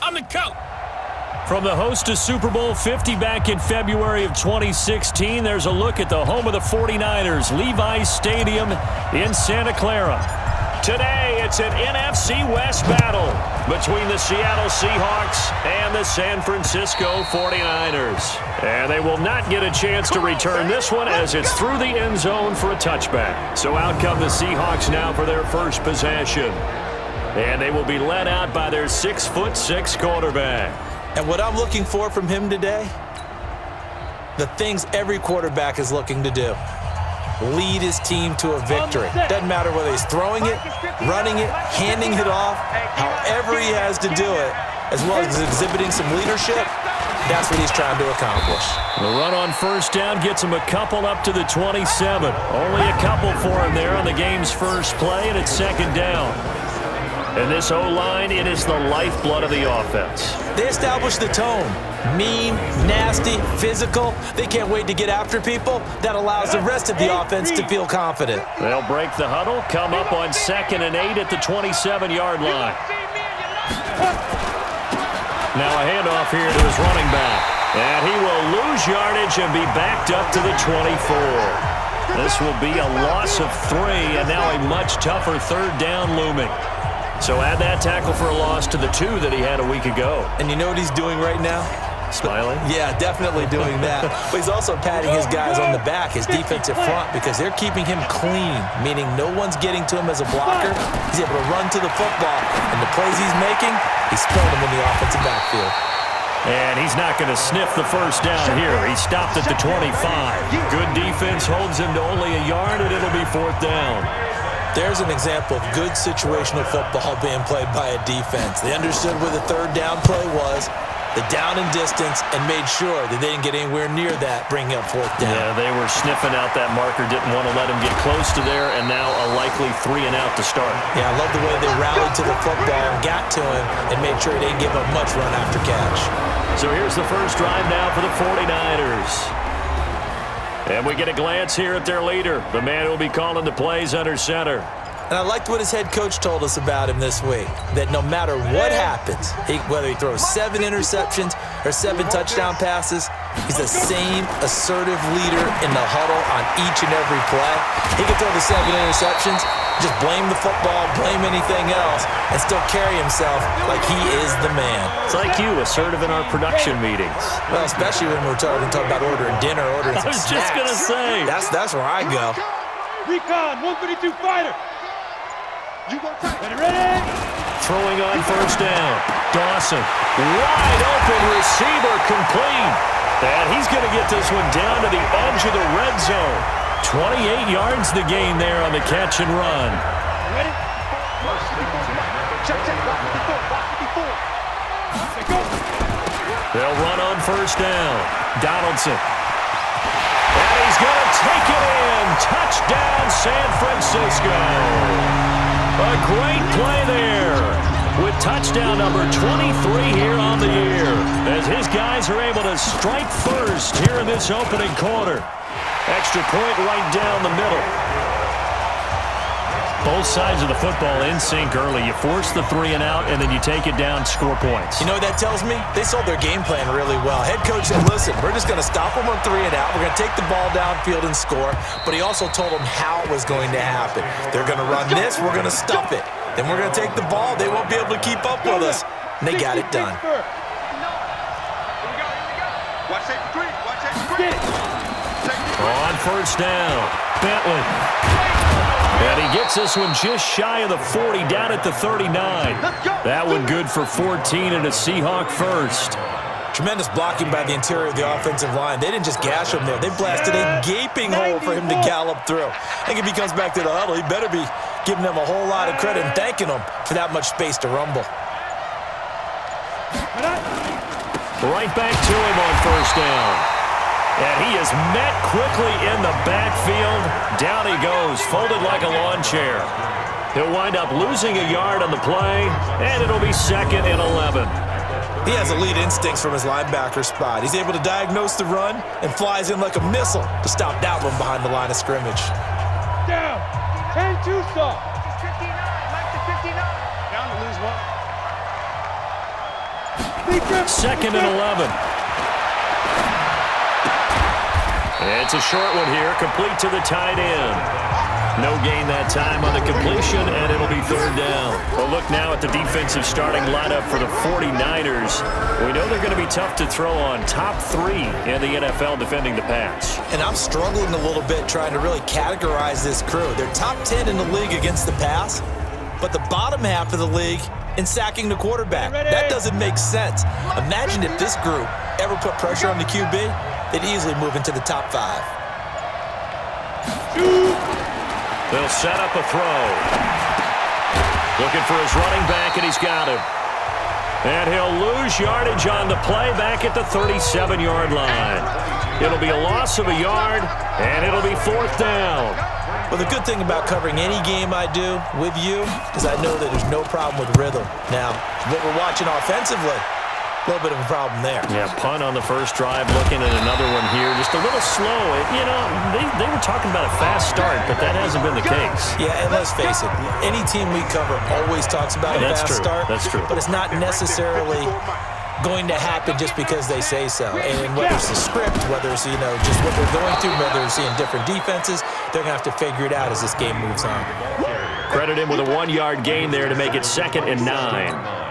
on the coat. From the host to Super Bowl 50 back in February of 2016, there's a look at the home of the 49ers, Levi's Stadium in Santa Clara. Today, it's an NFC West battle between the Seattle Seahawks and the San Francisco 49ers. And they will not get a chance to return this one as it's through the end zone for a touchback. So out come the Seahawks now for their first possession. And they will be led out by their 6'6" quarterback. And what I'm looking for from him today, the things every quarterback is looking to do. Lead his team to a victory. Doesn't matter whether he's throwing it, running it, handing it off, however he has to do it, as well as exhibiting some leadership, that's what he's trying to accomplish. The run on first down gets him a couple up to the 27. Only a couple for him there on the game's first play, and it's second down. And this O-line, it is the lifeblood of the offense. They establish the tone. Mean, nasty, physical. They can't wait to get after people. That allows the rest of the offense to feel confident. They'll break the huddle, come up on 2nd and 8 at the 27-yard line. Now a handoff here to his running back. And he will lose yardage and be backed up to the 24. This will be a loss of 3, and now a much tougher third down looming. So add that tackle for a loss to the 2 that he had a week ago. And you know what he's doing right now? Smiling? Yeah, definitely doing that. But he's also patting his guys on the back, his defensive front, because they're keeping him clean, meaning no one's getting to him as a blocker. He's able to run to the football, and the plays he's making, he's spilling them in the offensive backfield. And he's not going to sniff the first down here. He stopped at the 25. Good defense holds him to only a yard, and it'll be 4th down. There's an example of good situational football being played by a defense. They understood where the third down play was, the down and distance, and made sure that they didn't get anywhere near that, bringing up 4th down. Yeah, they were sniffing out that marker, didn't want to let him get close to there, and now a likely 3 and out to start. Yeah, I love the way they rallied to the football and got to him and made sure they didn't give up much run after catch. So here's the first drive now for the 49ers. And we get a glance here at their leader, the man who will be calling the plays under center. And I liked what his head coach told us about him this week, that no matter what happens, whether he throws 7 interceptions or 7 touchdown passes, he's the same assertive leader in the huddle on each and every play. He can throw the 7 interceptions, just blame the football, blame anything else, and still carry himself like he is the man. It's like you, assertive in our production meetings. Well, especially when we're talking about ordering dinner, ordering some snacks. I was just going to say. That's where I go. Recon, 152 fighter. Ready? Throwing on first down. Dawson. Wide open receiver complete. And he's going to get this one down to the edge of the red zone. 28 yards the gain there on the catch and run. Ready? Check. They'll run on first down. Donaldson. And he's going to take it in. Touchdown, San Francisco. A great play there with touchdown number 23 here on the year as his guys are able to strike first here in this opening quarter. Extra point right down the middle. Both sides of the football in sync early. You force the 3 and out, and then you take it down, score points. You know what that tells me? They sold their game plan really well. Head coach said, listen, we're just going to stop them on 3 and out. We're going to take the ball downfield and score. But he also told them how it was going to happen. They're going to run this. We're going to stuff it. Then we're going to take the ball. They won't be able to keep up with us. And they got it done. On first down, Bentley. And he gets this one just shy of the 40, down at the 39. That one good for 14 and a Seahawk first. Tremendous blocking by the interior of the offensive line. They didn't just gash him there. They blasted a gaping hole for him to gallop through. I think if he comes back to the huddle, he better be giving them a whole lot of credit and thanking them for that much space to rumble. Right back to him on first down. And he is met quickly in the backfield. Down he goes, folded like a lawn chair. He'll wind up losing a yard on the play, and it'll be 2nd and 11. He has elite instincts from his linebacker spot. He's able to diagnose the run and flies in like a missile to stop that one behind the line of scrimmage. Down. 10-2 stop. 59. Like the 59. Down to lose 1. 2nd and 11. It's a short one here, complete to the tight end. No gain that time on the completion, and it'll be 3rd down. Well, look now at the defensive starting lineup for the 49ers. We know they're going to be tough to throw on. Top 3 in the NFL defending the pass. And I'm struggling a little bit trying to really categorize this crew. They're top 10 in the league against the pass, but the bottom half of the league in sacking the quarterback. That doesn't make sense. Imagine if this group ever put pressure on the QB, they'd easily move into the top 5. They'll set up a throw. Looking for his running back, and he's got him. And he'll lose yardage on the play back at the 37-yard line. It'll be a loss of a yard, and it'll be 4th down. Well, the good thing about covering any game I do with you is I know that there's no problem with rhythm. Now, what we're watching offensively, a little bit of a problem there. Yeah, punt on the first drive, looking at another one here. Just a little slow. You know, they were talking about a fast start, but that hasn't been the case. Yeah, and let's face it, any team we cover always talks about a fast start. That's true. But it's not necessarily going to happen just because they say so. And whether it's the script, whether it's, just what they're going through, whether they're seeing different defenses, they're going to have to figure it out as this game moves on. Credit him with a 1-yard gain there to make it 2nd and 9.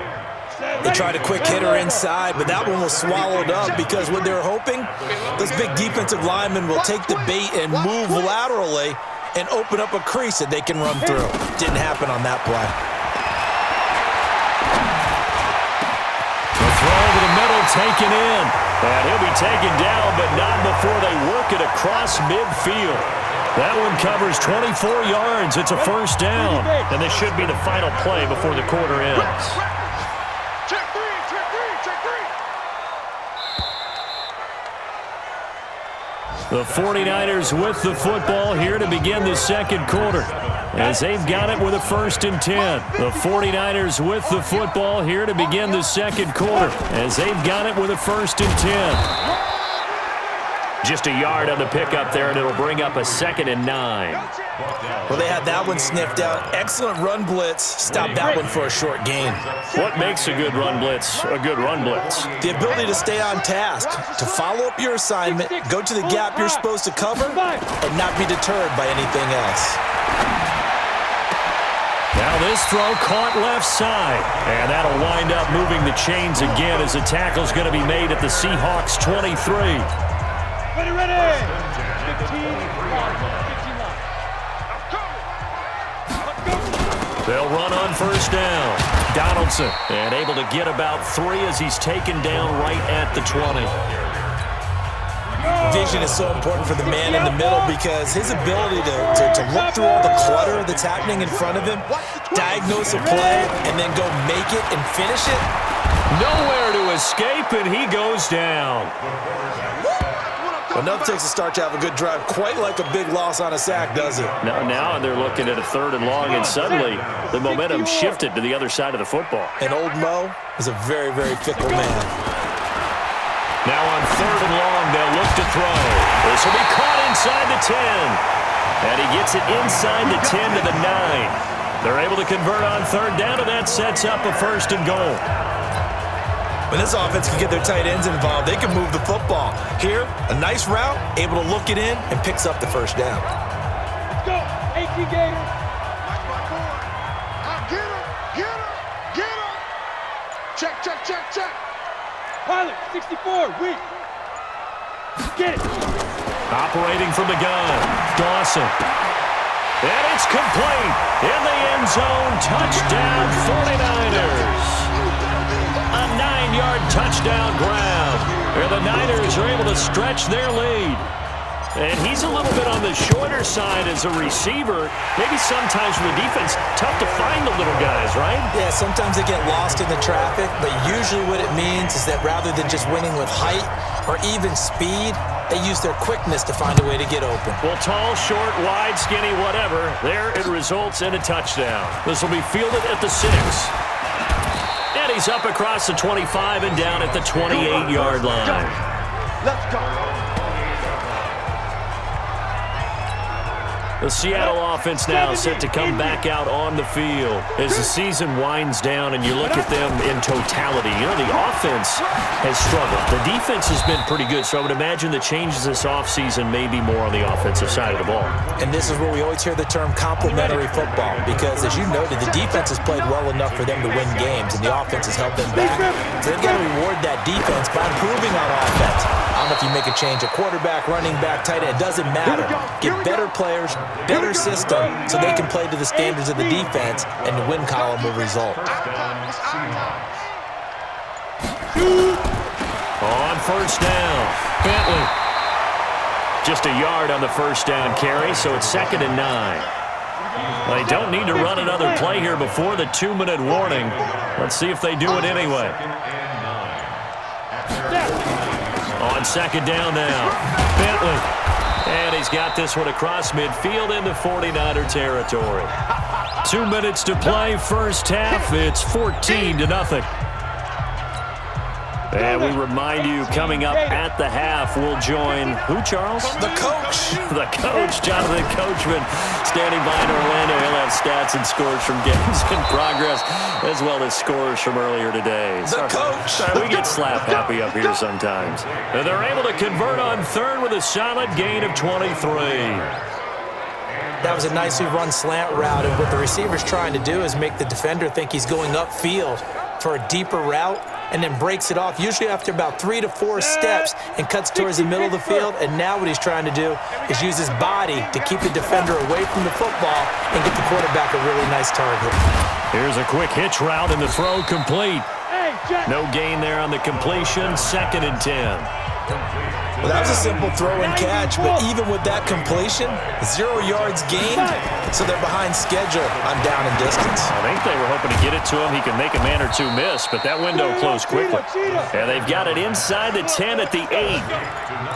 They tried a quick hitter inside, but that one was swallowed up because what they're hoping, those big defensive linemen will take the bait and move laterally and open up a crease that they can run through. Didn't happen on that play. The throw over the middle taken in. And he'll be taken down, but not before they work it across midfield. That one covers 24 yards. It's a 1st down. And this should be the final play before the quarter ends. The 49ers with the football here to begin the 2nd quarter, as they've got it with a 1st and 10. The 49ers with the football here to begin the 2nd quarter, as they've got it with a 1st and 10. Just a yard on the pickup there, and it'll bring up a 2nd and 9. Well, they had that one sniffed out. Excellent run blitz. Stopped that one for a short gain. What makes a good run blitz a good run blitz? The ability to stay on task, to follow up your assignment, go to the gap you're supposed to cover, and not be deterred by anything else. Now this throw caught left side, and that'll wind up moving the chains again as the tackle's going to be made at the Seahawks 23. Ready! 15 line. They'll run on 1st down. Donaldson, and able to get about 3 as he's taken down right at the 20. Vision is so important for the man in the middle because his ability to look through all the clutter that's happening in front of him, diagnose a play, and then go make it and finish it. Nowhere to escape, and he goes down. Enough takes a start to have a good drive, quite like a big loss on a sack, does it? Now they're looking at a 3rd and long, and suddenly the momentum shifted to the other side of the football. And old Mo is a very, very fickle man. Now on 3rd and long, they'll look to throw. This will be caught inside the 10. And he gets it inside the 10 to the 9. They're able to convert on 3rd down, and that sets up a 1st and goal. When this offense can get their tight ends involved, they can move the football. Here, a nice route, able to look it in, and picks up the 1st down. Let's go, 18 Gators. Get him. Check. Pilot, 64, weak. Get it. Operating from the gun, Dawson. And it's complete. In the end zone, touchdown 49ers. A 9-yard touchdown grab. Where the Niners are able to stretch their lead. And he's a little bit on the shorter side as a receiver. Maybe sometimes for the defense, tough to find the little guys, right? Yeah, sometimes they get lost in the traffic, but usually what it means is that rather than just winning with height or even speed, they use their quickness to find a way to get open. Well, tall, short, wide, skinny, whatever, there it results in a touchdown. This will be fielded at the 6. And he's up across the 25 and down at the 28-yard line. Let's go. The Seattle offense now set to come back out on the field as the season winds down and you look at them in totality. You know, the offense has struggled. The defense has been pretty good, so I would imagine the changes this offseason may be more on the offensive side of the ball. And this is where we always hear the term complementary football because, as you noted, the defense has played well enough for them to win games, and the offense has helped them back. So they've got to reward that defense by improving on offense. I don't know if you make a change at quarterback, running back, tight end. It doesn't matter. Get better players, better system, so they can play to the standards of the defense, and the win column will result. On first down, Bentley. Just a yard on the first down carry, so it's 2nd and 9. They don't need to run another play here before the 2-minute warning. Let's see if they do it anyway. On 2nd down now, Bentley. And he's got this one across midfield into 49er territory. 2 minutes to play, first half. It's 14-0. And we remind you, coming up at the half, we'll join who, Charles? The coach. The coach, Jonathan Coachman, standing by in Orlando. He'll have stats and scores from games in progress, as well as scores from earlier today. The coach. Sorry, we get slap happy up here sometimes. And they're able to convert on third with a solid gain of 23. That was a nicely run slant route, and what the receiver's trying to do is make the defender think he's going upfield for a deeper route, and then breaks it off, usually after about 3 to 4 steps, and cuts towards the middle of the field. And now what he's trying to do is use his body to keep the defender away from the football and get the quarterback a really nice target. Here's a quick hitch route, and the throw complete. No gain there on the completion, 2nd and 10. Well, that was a simple throw and catch, but even with that completion, 0 yards gained, so they're behind schedule on down and distance. I think they were hoping to get it to him. He can make a man or two miss, but that window closed quickly. And they've got it inside the 10 at the 8.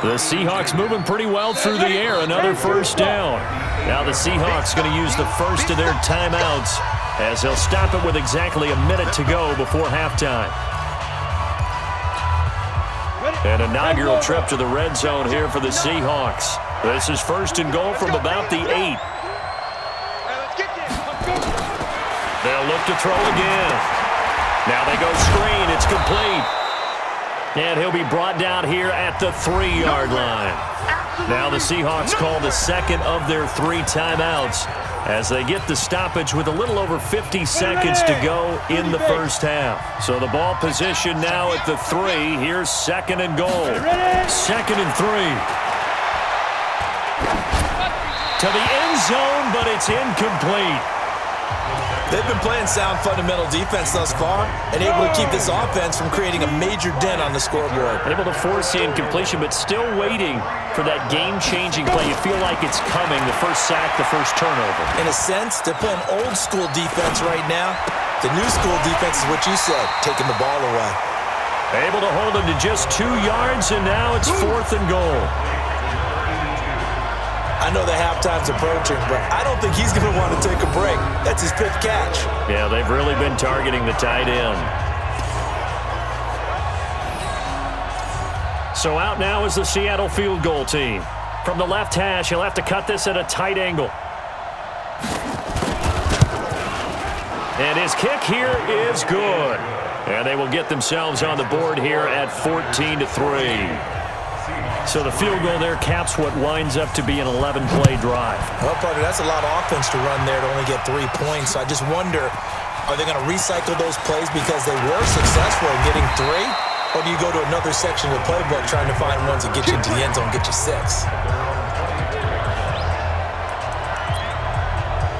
The Seahawks moving pretty well through the air. Another first down. Now the Seahawks going to use the first of their timeouts as they'll stop it with exactly a minute to go before halftime. An inaugural trip to the red zone here for the Seahawks. This is 1st and goal from about the 8. They'll look to throw again. Now they go screen. It's complete. And he'll be brought down here at the 3-yard line. Now the Seahawks call the second of their 3 timeouts as they get the stoppage with a little over 50 seconds to go in the first half. So the ball position now at the 3. Here's 2nd and goal. 2nd and 3. To the end zone, but it's incomplete. They've been playing sound fundamental defense thus far and able to keep this offense from creating a major dent on the scoreboard. Able to force the incompletion, but still waiting for that game-changing play. You feel like it's coming, the first sack, the first turnover. In a sense, they're playing old-school defense right now. The new school defense is what you said, taking the ball away. Able to hold him to just 2 yards, and now it's 4th and goal. I know the halftime's approaching, but I don't think he's going to want to take a break. That's his 5th catch. Yeah, they've really been targeting the tight end. So out now is the Seattle field goal team. From the left hash, he'll have to cut this at a tight angle. And his kick here is good. And they will get themselves on the board here at 14-3. So the field goal there caps what winds up to be an 11-play drive. Well, Parker, that's a lot of offense to run there to only get 3 points. So I just wonder, are they going to recycle those plays because they were successful in getting 3? Or do you go to another section of the playbook trying to find ones that get you into the end zone, get you 6?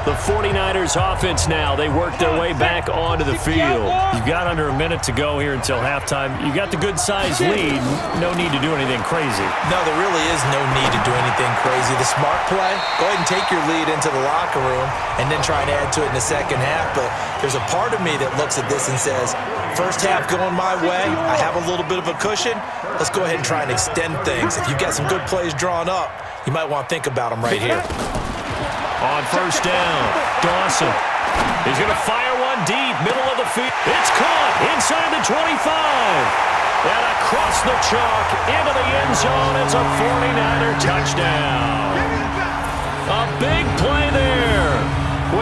The 49ers offense now, they work their way back onto the field. You've got under a minute to go here until halftime. You've got the good-sized lead. No need to do anything crazy. No, there really is no need to do anything crazy. The smart play, go ahead and take your lead into the locker room and then try and add to it in the second half. But there's a part of me that looks at this and says, first half going my way, I have a little bit of a cushion. Let's go ahead and try and extend things. If you've got some good plays drawn up, you might want to think about them right here. On first down, Dawson. He's going to fire one deep, middle of the field. It's caught inside the 25. And across the chalk into the end zone. It's a 49er touchdown. A big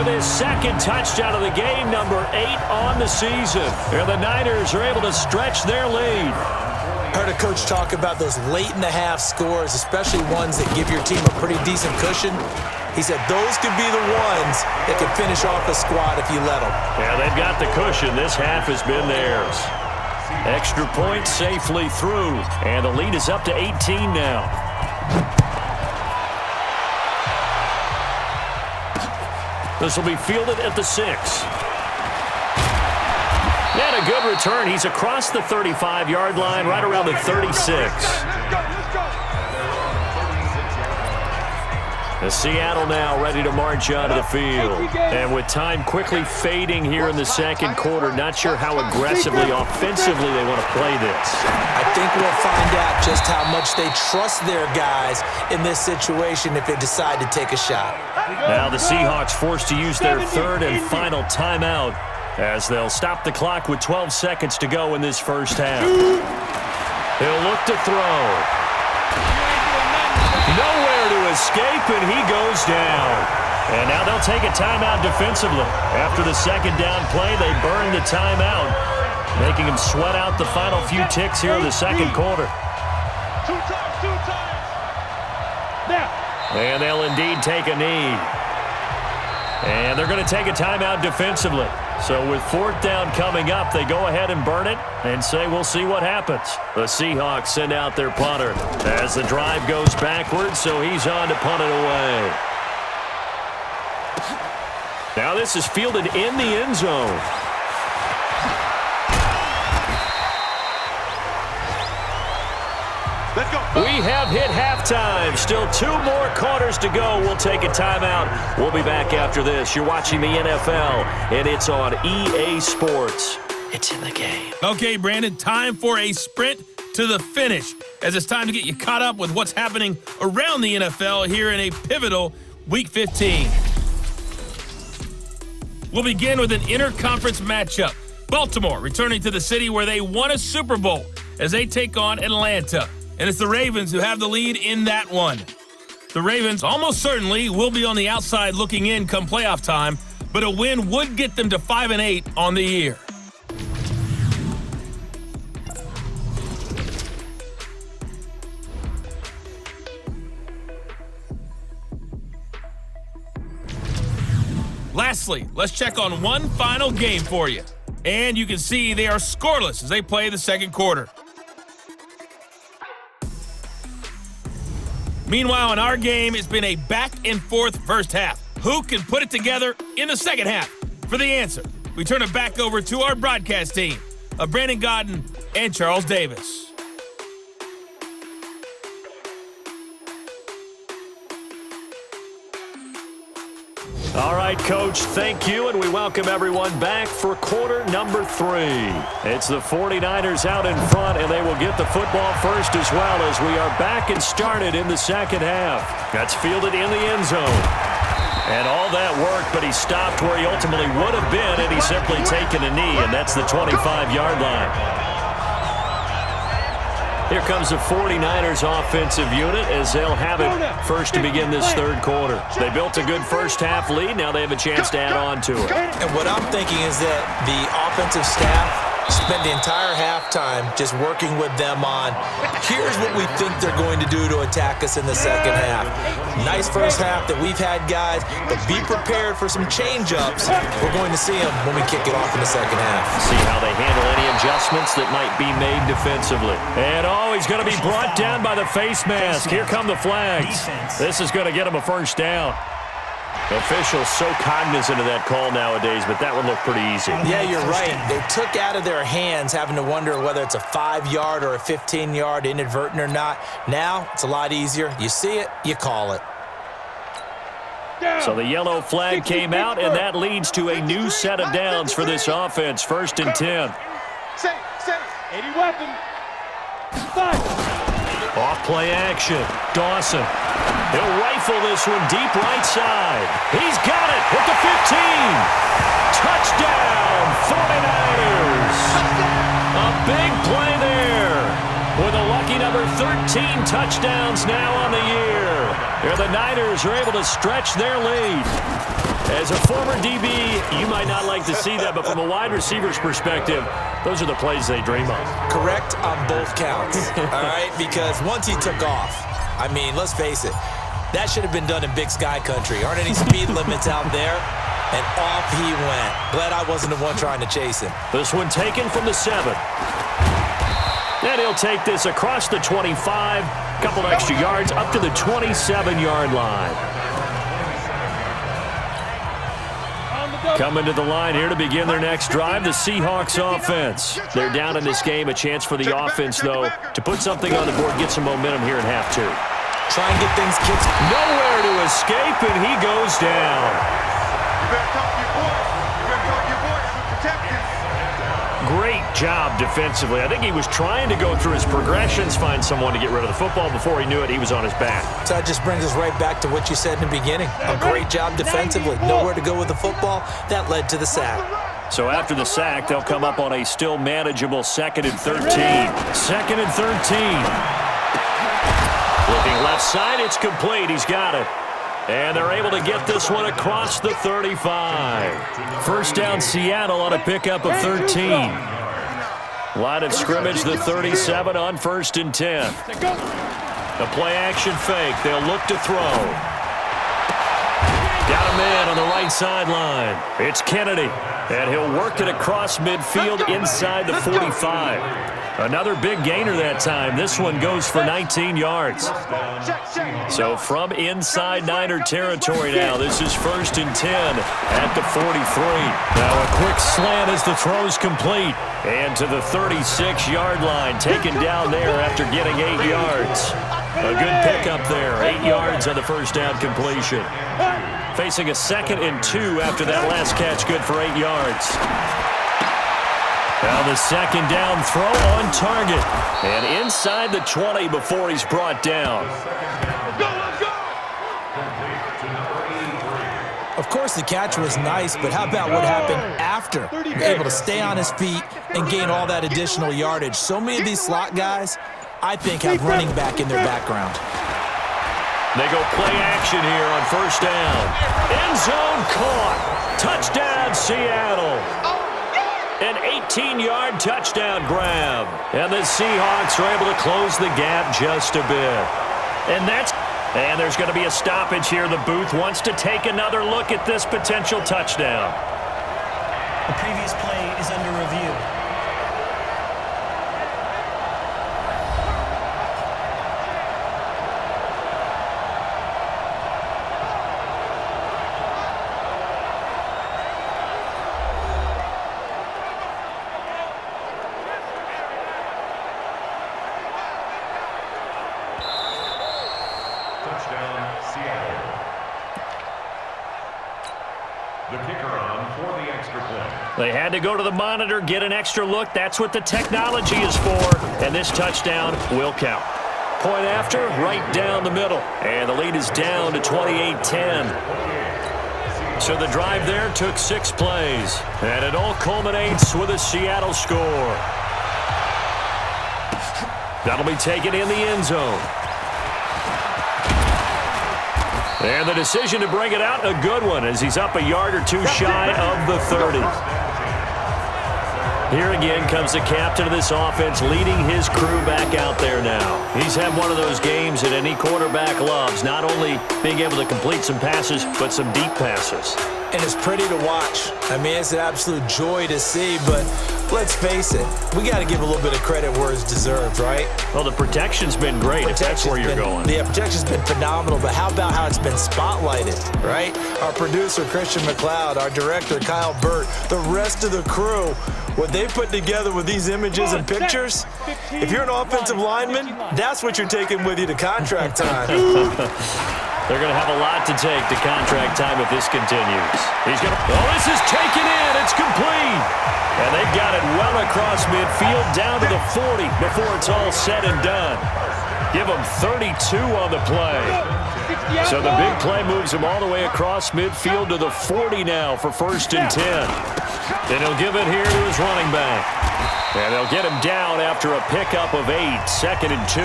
with his second touchdown of the game, number 8 on the season. And the Niners are able to stretch their lead. I heard a coach talk about those late-in-the-half scores, especially ones that give your team a pretty decent cushion. He said those could be the ones that could finish off a squad if you let them. Yeah, they've got the cushion. This half has been theirs. Extra point safely through, and the lead is up to 18 now. This will be fielded at the 6. And a good return. He's across the 35-yard line, right around the 36. Seattle now ready to march onto the field. And with time quickly fading here in the second quarter, not sure how aggressively, offensively they want to play this. I think we'll find out just how much they trust their guys in this situation if they decide to take a shot. Now the Seahawks forced to use their third and final timeout as they'll stop the clock with 12 seconds to go in this first half. He'll look to throw. Nowhere to escape, and he goes down. And now they'll take a timeout defensively. After the second down play, they burn the timeout, making them sweat out the final few ticks here in the second quarter. Two times. Now. And they'll indeed take a knee. And they're going to take a timeout defensively. So with fourth down coming up, they go ahead and burn it and say we'll see what happens. The Seahawks send out their punter as the drive goes backwards, so he's on to punt it away. Now this is fielded in the end zone. Let's go. We have hit halftime. Still 2 more quarters to go. We'll take a timeout. We'll be back after this. You're watching the NFL, and it's on EA Sports. It's in the game. Okay, Brandon, time for a sprint to the finish, as it's time to get you caught up with what's happening around the NFL here in a pivotal Week 15. We'll begin with an interconference matchup. Baltimore returning to the city where they won a Super Bowl as they take on Atlanta. And it's the Ravens who have the lead in that one. The Ravens almost certainly will be on the outside looking in come playoff time, but a win would get them to 5-8 on the year. Lastly, let's check on one final game for you. And you can see they are scoreless as they play the second quarter. Meanwhile, in our game, it's been a back-and-forth first half. Who can put it together in the second half? For the answer, we turn it back over to our broadcast team of Brandon Gaudin and Charles Davis. All right, Coach, thank you, and we welcome everyone back for quarter number 3. It's the 49ers out in front, and they will get the football first as well as we are back and started in the second half. That's fielded in the end zone. And all that work, but he stopped where he ultimately would have been, and he's simply taken a knee, and that's the 25-yard line. Here comes the 49ers offensive unit as they'll have it first to begin this third quarter. They built a good first half lead. Now they have a chance to add on to it. And what I'm thinking is that the offensive staff spent the entire halftime just working with them on, here's what we think they're going to do to attack us in the second half. Nice first half that we've had, guys, but be prepared for some change-ups. We're going to see them when we kick it off in the second half. See how they handle any adjustments that might be made defensively. And he's going to be brought down by the face mask. Here come the flags. This is going to get him a first down. Officials so cognizant of that call nowadays, but that one looked pretty easy. Yeah, you're right. They took out of their hands having to wonder whether it's a 5-yard or a 15-yard inadvertent or not. Now, it's a lot easier. You see it, you call it. So the yellow flag came out, and that leads to a new set of downs for this offense. 1st and 10. Set. 80 weapon. 5. Off play action. Dawson. He'll rifle this one deep right side. He's got it at the 15. Touchdown, 49ers. A big play there with a lucky number 13 touchdowns now on the year. Here the Niners are able to stretch their lead. As a former DB, you might not like to see that, but from a wide receiver's perspective, those are the plays they dream of. Correct on both counts, all right? Because once he took off, I mean, let's face it, that should have been done in Big Sky country. Aren't any speed limits out there? And off he went. Glad I wasn't the one trying to chase him. This one taken from the 7. And he'll take this across the 25, couple extra yards up to the 27-yard line. Coming to the line here to begin their next drive, the Seahawks offense. They're down in this game. A chance for the offense, though, to put something on the board, get some momentum here in half 2. Try and get things kicked. Nowhere to escape, and he goes down. You better talk to your boys. You better talk to your boys to protect him. Great job defensively. I think he was trying to go through his progressions, find someone to get rid of the football. Before he knew it, he was on his back. So that just brings us right back to what you said in the beginning. A great job defensively. Nowhere to go with the football. That led to the sack. So after the sack, they'll come up on a still manageable 2nd and 13. 2nd and 13. Looking left side, it's complete. He's got it. And they're able to get this one across the 35. First down, Seattle on a pickup of 13. Line of scrimmage, the 37 on 1st and 10. The play-action fake. They'll look to throw. Got a man on the right sideline. It's Kennedy, and he'll work it across midfield inside the 45. Another big gainer that time. This one goes for 19 yards. So from inside Niner territory now, this is 1st and 10 at the 43. Now a quick slant as the throw's complete. And to the 36-yard line, taken down there after getting 8 yards. A good pickup there, 8 yards on the first down completion. Facing a 2nd and 2 after that last catch, good for 8 yards. Now the 2nd down throw on target. And inside the 20 before he's brought down. Of course, the catch was nice, but how about what happened after? Able to stay on his feet and gain all that additional yardage. So many of these slot guys, I think, have running back in their background. They go play action here on 1st down. End zone caught. Touchdown, Seattle. An 18-yard touchdown grab. And the Seahawks are able to close the gap just a bit. And there's going to be a stoppage here. The booth wants to take another look at this potential touchdown. The previous play is under review. They had to go to the monitor, get an extra look. That's what the technology is for. And this touchdown will count. Point after, right down the middle. And the lead is down to 28-10. So the drive there took 6 plays. And it all culminates with a Seattle score. That'll be taken in the end zone. And the decision to bring it out, a good one, as he's up a yard or 2 shy of the 30. Here again comes the captain of this offense leading his crew back out there now. He's had one of those games that any quarterback loves, not only being able to complete some passes, but some deep passes. And it's pretty to watch. I mean, it's an absolute joy to see, but let's face it, we got to give a little bit of credit where it's deserved, right? Well, the protection's been great, if that's where you're going. The protection's been phenomenal, but how about how it's been spotlighted, right? Our producer, Christian McLeod, our director, Kyle Burt, the rest of the crew, what they put together with these images and pictures, if you're an offensive lineman, that's what you're taking with you to contract time. They're going to have a lot to take to contract time if this continues. He's going to... Oh, this is taken in. It's complete. And they've got it well across midfield down to the 40 before it's all said and done. Give them 32 on the play. So the big play moves him all the way across midfield to the 40 now for 1st and 10. Then he'll give it here to his running back. And they'll get him down after a pickup of 8, 2nd and 2.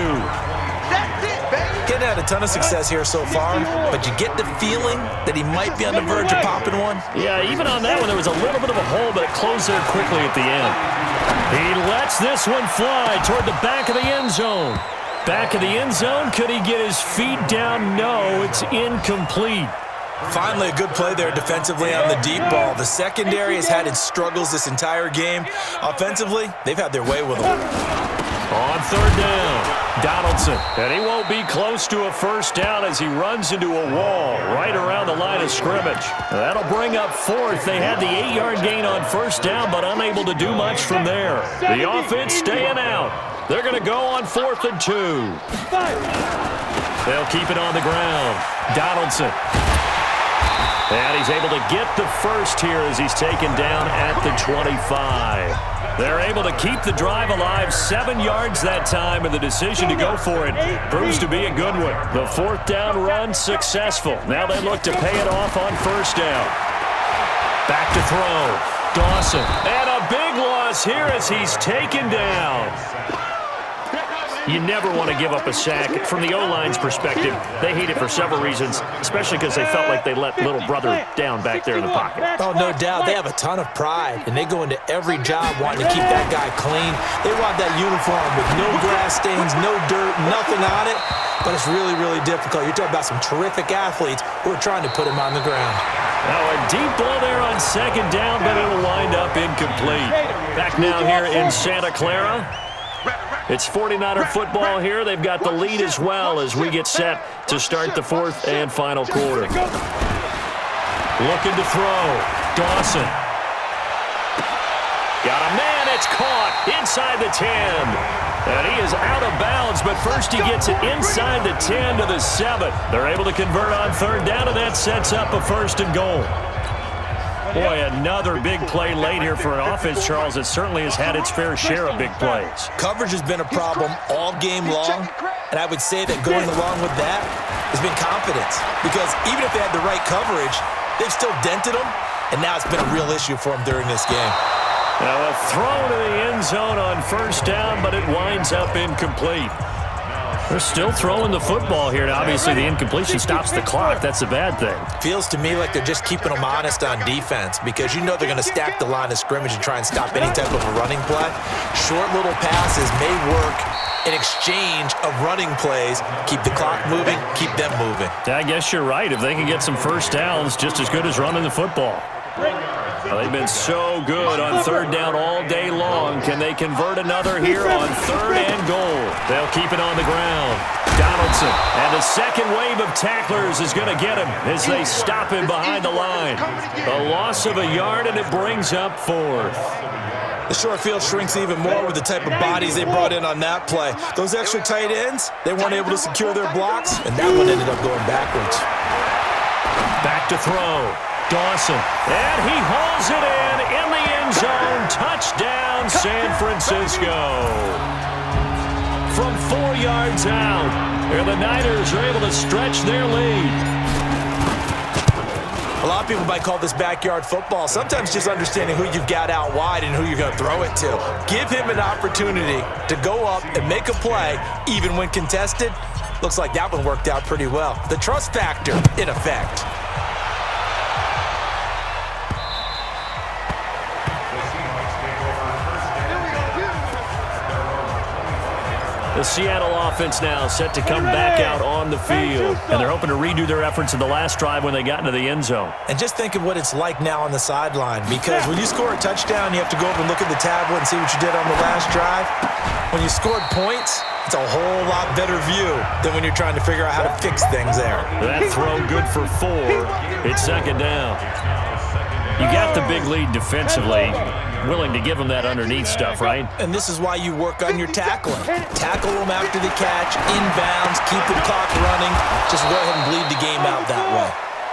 That's it, baby. He hadn't had a ton of success here so far, but you get the feeling that he might be on the verge of popping one. Yeah, even on that one, there was a little bit of a hole, but it closed there quickly at the end. He lets this one fly toward the back of the end zone. Back of the end zone, could he get his feet down? No, it's incomplete. Finally, a good play there defensively on the deep ball. The secondary has had its struggles this entire game. Offensively, they've had their way with him. On third down, Donaldson. And he won't be close to a first down as he runs into a wall right around the line of scrimmage. That'll bring up fourth. They had the 8-yard gain on first down, but unable to do much from there. The offense staying out. They're going to go on 4th and 2. They'll keep it on the ground. Donaldson. And he's able to get the first here as he's taken down at the 25. They're able to keep the drive alive, 7 yards that time, and the decision to go for it proves to be a good one. The 4th down run successful. Now they look to pay it off on first down. Back to throw. Dawson. And a big loss here as he's taken down. You never want to give up a sack. From the O-line's perspective, they hate it for several reasons, especially because they felt like they let little brother down back there in the pocket. Oh, no doubt. They have a ton of pride, and they go into every job wanting to keep that guy clean. They want that uniform with no grass stains, no dirt, nothing on it, but it's really, really difficult. You're talking about some terrific athletes who are trying to put him on the ground. Now a deep ball there on second down, but it'll wind up incomplete. Back now here in Santa Clara. It's 49er football here. They've got the lead as well as we get set to start the 4th and final quarter. Looking to throw. Dawson. Got a man. It's caught inside the 10. And he is out of bounds, but first he gets it inside the 10 to the 7. They're able to convert on third down, and that sets up a 1st and goal. Boy, another big play late here for an offense, Charles, that certainly has had its fair share of big plays. Coverage has been a problem all game long, and I would say that going along with that has been confidence. Because even if they had the right coverage, they've still dented them, and now it's been a real issue for them during this game. Now a throw to the end zone on first down, but it winds up incomplete. They're still throwing the football here. Now, obviously, the incompletion stops the clock. That's a bad thing. Feels to me like they're just keeping them honest on defense because you know they're going to stack the line of scrimmage and try and stop any type of a running play. Short little passes may work in exchange of running plays. Keep the clock moving, keep them moving. I guess you're right. If they can get some first downs, just as good as running the football. Well, they've been so good on third down all day long. Can they convert another here on 3rd and goal? They'll keep it on the ground. Donaldson, and the second wave of tacklers is going to get him as they stop him behind the line. A loss of a yard, and it brings up 4th. The short field shrinks even more with the type of bodies they brought in on that play. Those extra tight ends, they weren't able to secure their blocks, and that one ended up going backwards. Back to throw. Dawson, and he hauls it in the end zone. Touchdown, San Francisco. From 4 yards out, and the Niners are able to stretch their lead. A lot of people might call this backyard football. Sometimes just understanding who you've got out wide and who you're going to throw it to. Give him an opportunity to go up and make a play, even when contested. Looks like that one worked out pretty well. The trust factor in effect. The Seattle offense now set to come back out on the field. And they're hoping to redo their efforts in the last drive when they got into the end zone. And just think of what it's like now on the sideline. Because when you score a touchdown, you have to go over and look at the tablet and see what you did on the last drive. When you scored points, it's a whole lot better view than when you're trying to figure out how to fix things there. That throw good for 4. It's 2nd down. You got the big lead defensively. Willing to give them that underneath stuff, right? And this is why you work on your tackling. Tackle them after the catch, inbounds, keep the clock running. Just go ahead and bleed the game out that way.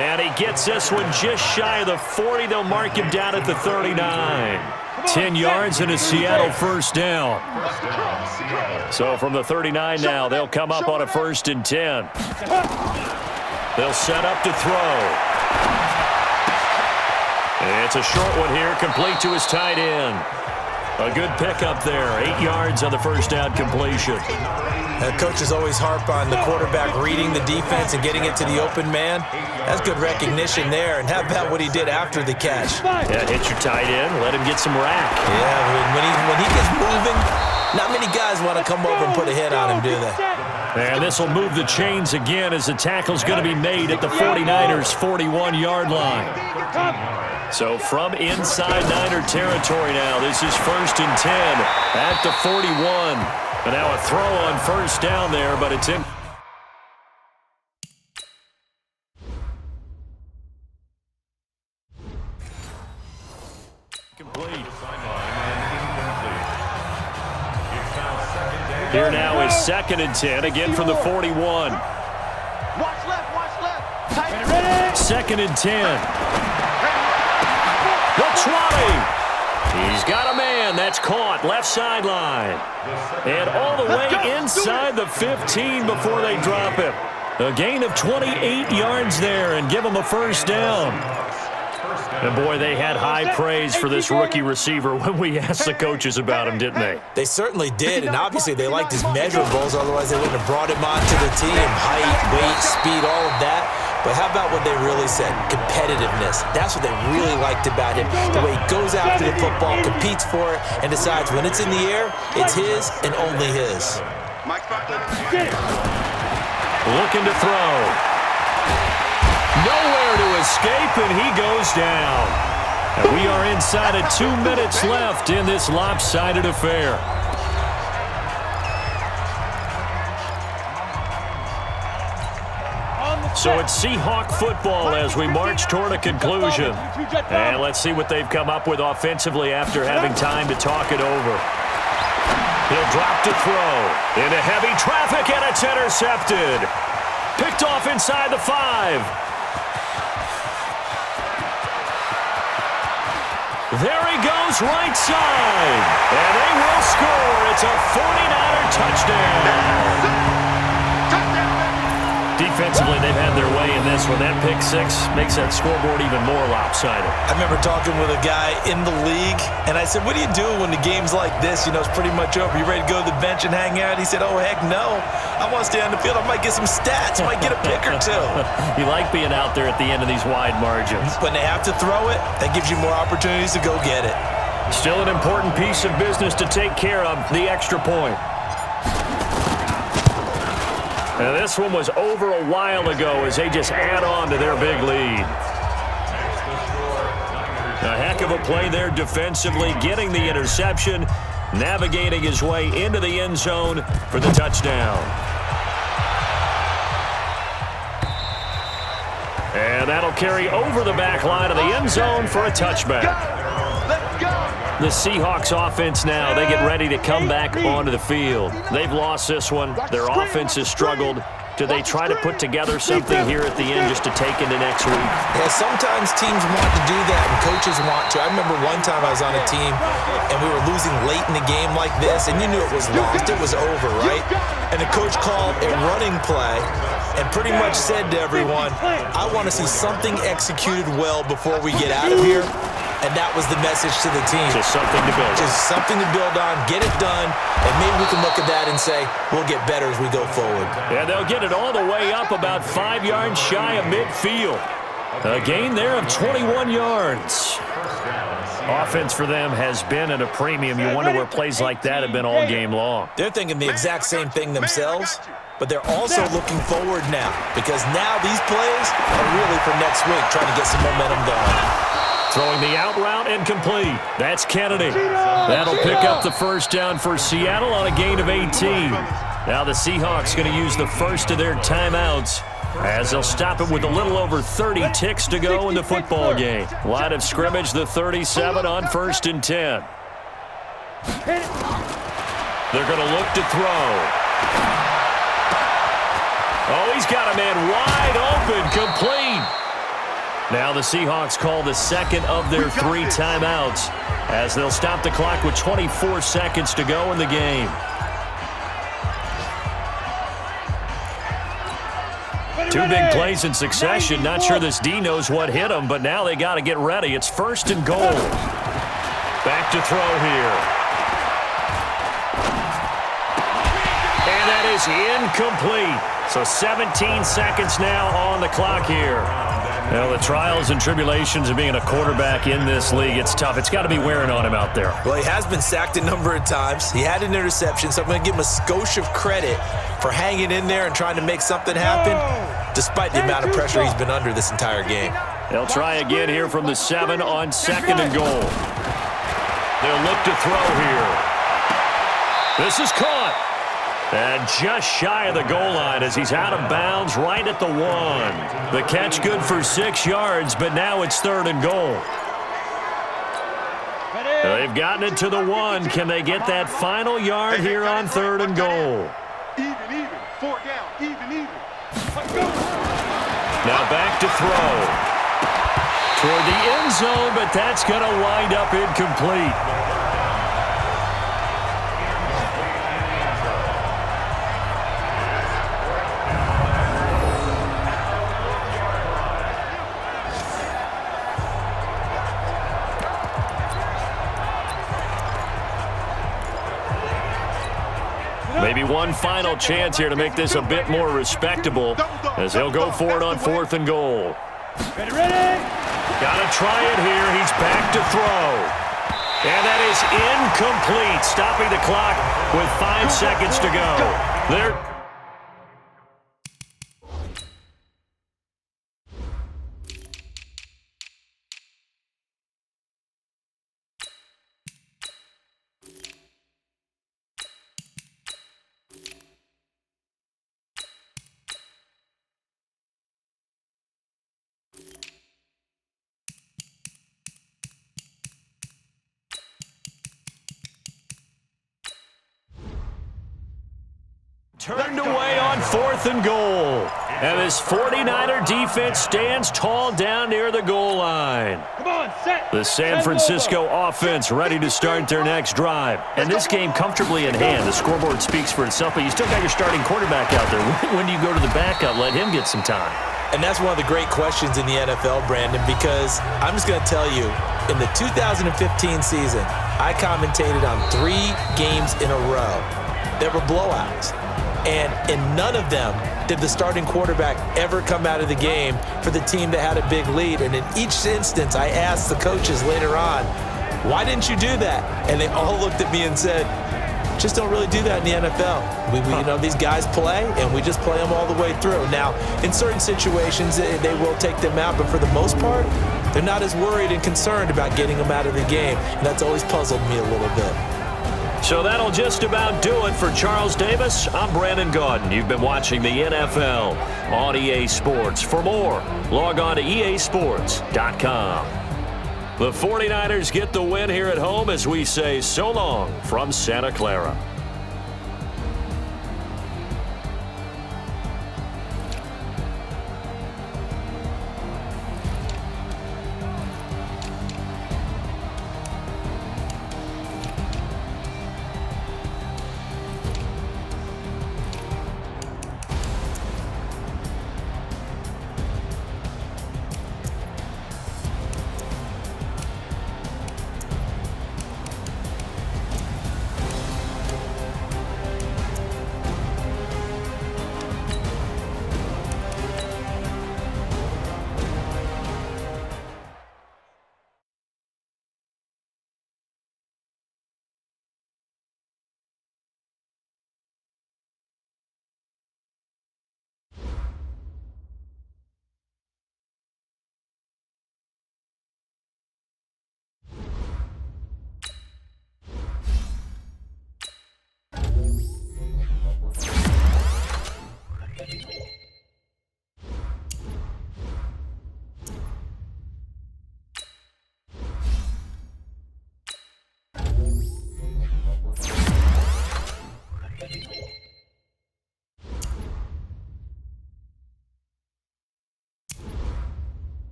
And he gets this one just shy of the 40. They'll mark him down at the 39. 10 yards and a Seattle first down. So from the 39 now, they'll come up on a 1st and 10. They'll set up to throw. It's a short one here, complete to his tight end. A good pickup there. 8 yards on the first down completion. Coaches always harp on the quarterback reading the defense and getting it to the open man. That's good recognition there. And how about what he did after the catch? Yeah, hit your tight end. Let him get some rack. Yeah, when he gets moving, not many guys want to come over and put a hit on him, do they? And this will move the chains again as the tackle's going to be made at the 49ers' 41-yard line. So from inside Niner territory now, this is 1st and 10 at the 41. And now a throw on first down there, but it's in. Complete. Here now is 2nd and 10, again from the 41. Watch left, watch left. Tight. 2nd and 10. The 20. He's got a man. That's caught. Left sideline. And all the way inside the 15 before they drop him. A gain of 28 yards there and give him a first down. And, boy, they had high praise for this rookie receiver when we asked the coaches about him, didn't they? They certainly did, and obviously they liked his measurables. Otherwise, they wouldn't have brought him onto the team. Height, weight, speed, all of that. But how about what they really said? Competitiveness. That's what they really liked about him. The way he goes after the football, competes for it, and decides when it's in the air, it's his and only his. Looking to throw. Nowhere to escape, and he goes down. And we are inside of 2 minutes left in this lopsided affair. So it's Seahawk football as we march toward a conclusion. And let's see what they've come up with offensively after having time to talk it over. He'll drop to throw. Into heavy traffic, and it's intercepted. Picked off inside the 5. There he goes, right side. And they will score. It's a 49er touchdown. Defensively, they've had their way in this one. That pick 6 makes that scoreboard even more lopsided. I remember talking with a guy in the league, and I said, what do you do when the game's like this? You know, it's pretty much over. You ready to go to the bench and hang out? He said, oh, heck no. I want to stay on the field. I might get some stats. I might get a pick or two. You like being out there at the end of these wide margins. When they have to throw it, that gives you more opportunities to go get it. Still an important piece of business to take care of, the extra point. Now this one was over a while ago as they just add on to their big lead. A heck of a play there defensively, getting the interception, navigating his way into the end zone for the touchdown. And that'll carry over the back line of the end zone for a touchback. The Seahawks offense now, they get ready to come back onto the field. They've lost this one. Their offense has struggled. Do they try to put together something here at the end just to take into next week? Yeah, sometimes teams want to do that and coaches want to. I remember one time I was on a team and we were losing late in the game like this, and you knew it was lost. It was over, right? And the coach called a running play and pretty much said to everyone, I want to see something executed well before we get out of here. And that was the message to the team. Just something to build on. Just something to build on, get it done, and maybe we can look at that and say, we'll get better as we go forward. Yeah, they'll get it all the way up about 5 yards shy of midfield. A gain there of 21 yards. Offense for them has been at a premium. You wonder where plays like that have been all game long. They're thinking the exact same thing themselves, but they're also looking forward now because now these plays are really for next week, trying to get some momentum going. Throwing the out route and complete. That's Kennedy. That'll pick up the first down for Seattle on a gain of 18. Now the Seahawks going to use the first of their timeouts as they'll stop it with a little over 30 ticks to go in the football game. Line of scrimmage, the 37 on 1st and 10. They're going to look to throw. Oh, he's got a man wide open, complete. Now the Seahawks call the second of their 3 timeouts as they'll stop the clock with 24 seconds to go in the game. Two big plays in succession. Not sure this D knows what hit him, but now they got to get ready. It's 1st and goal. Back to throw here. that is incomplete. So 17 seconds now on the clock here. Well, the trials and tribulations of being a quarterback in this league, it's tough. It's got to be wearing on him out there. Well, he has been sacked a number of times. He had an interception, so I'm going to give him a skosh of credit for hanging in there and trying to make something happen, despite the amount of pressure he's been under this entire game. They'll try again here from the 7 on 2nd and goal. They'll look to throw here. This is caught. And just shy of the goal line as he's out of bounds right at the 1. The catch good for 6 yards, but now it's 3rd and goal. They've gotten it to the 1. Can they get that final yard here on 3rd and goal? Even. 4 down. Even. Let's go. Now back to throw. Toward the end zone, but that's going to wind up incomplete. Maybe one final chance here to make this a bit more respectable as they'll go for it on 4th and goal. Ready? Got to try it here. He's back to throw. And that is incomplete, stopping the clock with 5 seconds to go. There. Turned away on 4th and goal. And this 49er defense stands tall down near the goal line. Come on, set. The San Francisco offense ready to start their next drive. And this game comfortably in hand. The scoreboard speaks for itself, but you still got your starting quarterback out there. When do you go to the backup? Let him get some time. And that's one of the great questions in the NFL, Brandon, because I'm just going to tell you, in the 2015 season, I commentated on 3 games in a row that were blowouts. And in none of them did the starting quarterback ever come out of the game for the team that had a big lead. And in each instance, I asked the coaches later on, why didn't you do that? And they all looked at me and said, just don't really do that in the NFL. These guys play, and we just play them all the way through. Now, in certain situations, they will take them out, but for the most part, they're not as worried and concerned about getting them out of the game. And that's always puzzled me a little bit. So that'll just about do it for Charles Davis. I'm Brandon Gaudin. You've been watching the NFL on EA Sports. For more, log on to easports.com. The 49ers get the win here at home as we say so long from Santa Clara.